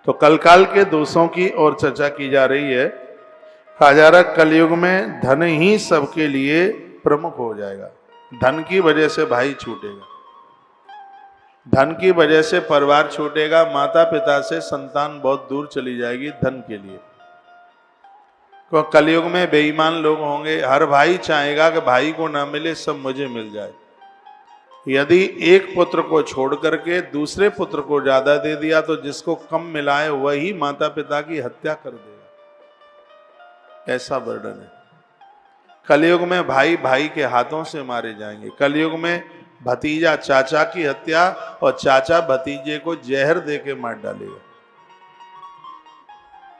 तो कलकाल के दोषों की और चर्चा की जा रही है। कहा जा रहा कलयुग में धन ही सबके लिए प्रमुख हो जाएगा। धन की वजह से भाई छूटेगा, धन की वजह से परिवार छूटेगा, माता पिता से संतान बहुत दूर चली जाएगी धन के लिए। तो कलयुग में बेईमान लोग होंगे, हर भाई चाहेगा कि भाई को ना मिले सब मुझे मिल जाए। यदि एक पुत्र को छोड़ करके दूसरे पुत्र को ज्यादा दे दिया तो जिसको कम मिला है वही माता पिता की हत्या कर देगा, ऐसा वर्णन है। कलयुग में भाई भाई के हाथों से मारे जाएंगे। कलयुग में भतीजा चाचा की हत्या और चाचा भतीजे को जहर दे के मार डालेगा।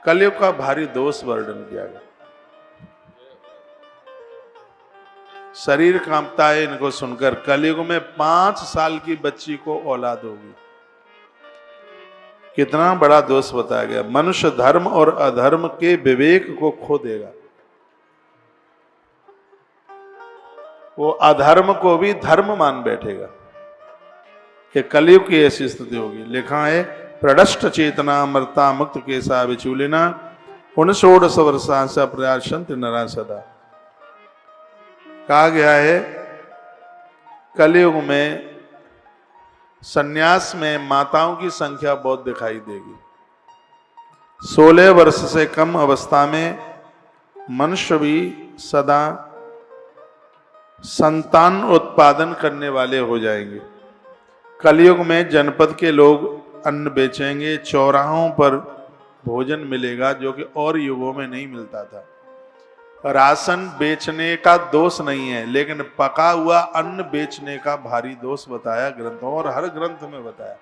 कलयुग का भारी दोष वर्णन किया गया। शरीर कांपता है इनको सुनकर। कलयुग में 5 साल की बच्ची को औलाद होगी। कितना बड़ा दोष बताया गया। मनुष्य धर्म और अधर्म के विवेक को खो देगा, वो अधर्म को भी धर्म मान बैठेगा। कि कलयुग की ऐसी स्थिति होगी। लिखा है प्रडष्ट चेतना मर्ता मुक्त केसा विचूलिना 19 वर्षा से प्रयासंत नरा सदा। कहा गया है कलयुग में सन्यास में माताओं की संख्या बहुत दिखाई देगी। 16 वर्ष से कम अवस्था में मनुष्य भी सदा संतान उत्पादन करने वाले हो जाएंगे। कलयुग में जनपद के लोग अन्न बेचेंगे, चौराहों पर भोजन मिलेगा जो कि और युगों में नहीं मिलता था। राशन बेचने का दोष नहीं है, लेकिन पका हुआ अन्न बेचने का भारी दोष बताया ग्रंथों, और हर ग्रंथ में बताया।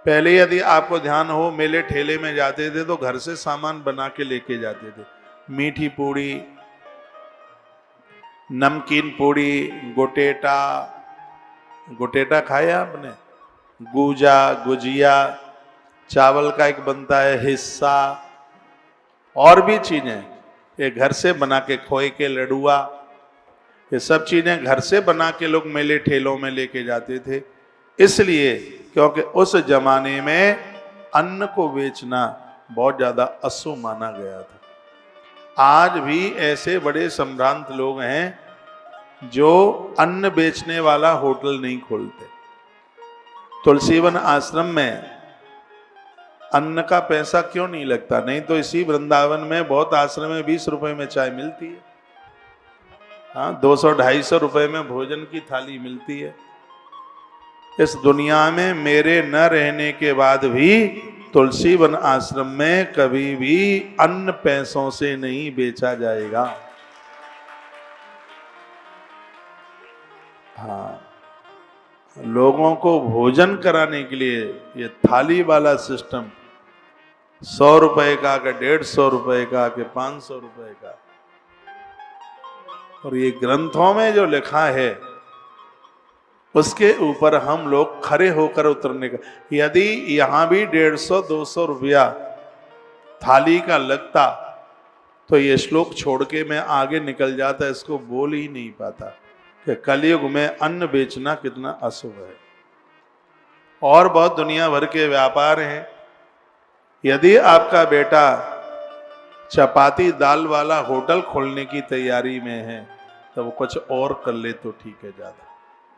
पहले यदि आपको ध्यान हो, मेले ठेले में जाते थे तो घर से सामान बना के लेके जाते थे। मीठी पूड़ी, नमकीन पूड़ी, गोटेटा खाया आपने, गूजा, गुजिया, चावल का एक बनता है हिस्सा, और भी चीजें ये घर से बना के, खोए के लडुआ, ये सब चीजें घर से बना के लोग मेले ठेलों में लेके जाते थे। इसलिए क्योंकि उस जमाने में अन्न को बेचना बहुत ज्यादा अशुभ माना गया था। आज भी ऐसे बड़े संभ्रांत लोग हैं जो अन्न बेचने वाला होटल नहीं खोलते। तुलसीवन आश्रम में अन्न का पैसा क्यों नहीं लगता? नहीं तो इसी वृंदावन में बहुत आश्रम में 20 रुपए में चाय मिलती है। हाँ, 200-250 रुपए में भोजन की थाली मिलती है। इस दुनिया में मेरे न रहने के बाद भी तुलसीवन आश्रम में कभी भी अन्न पैसों से नहीं बेचा जाएगा। हाँ, लोगों को भोजन कराने के लिए ये थाली वाला सिस्टम 100 रुपए का, 150 रुपए का, 500 रुपए का, और ये ग्रंथों में जो लिखा है उसके ऊपर हम लोग खड़े होकर उतरने का। यदि यहां भी 150-200 रुपया थाली का लगता तो ये श्लोक छोड़ के मैं आगे निकल जाता, इसको बोल ही नहीं पाता कि कलयुग में अन्न बेचना कितना अशुभ है। और बहुत दुनिया भर के व्यापार हैं। यदि आपका बेटा चपाती दाल वाला होटल खोलने की तैयारी में है तो वो कुछ और कर ले तो ठीक है ज्यादा।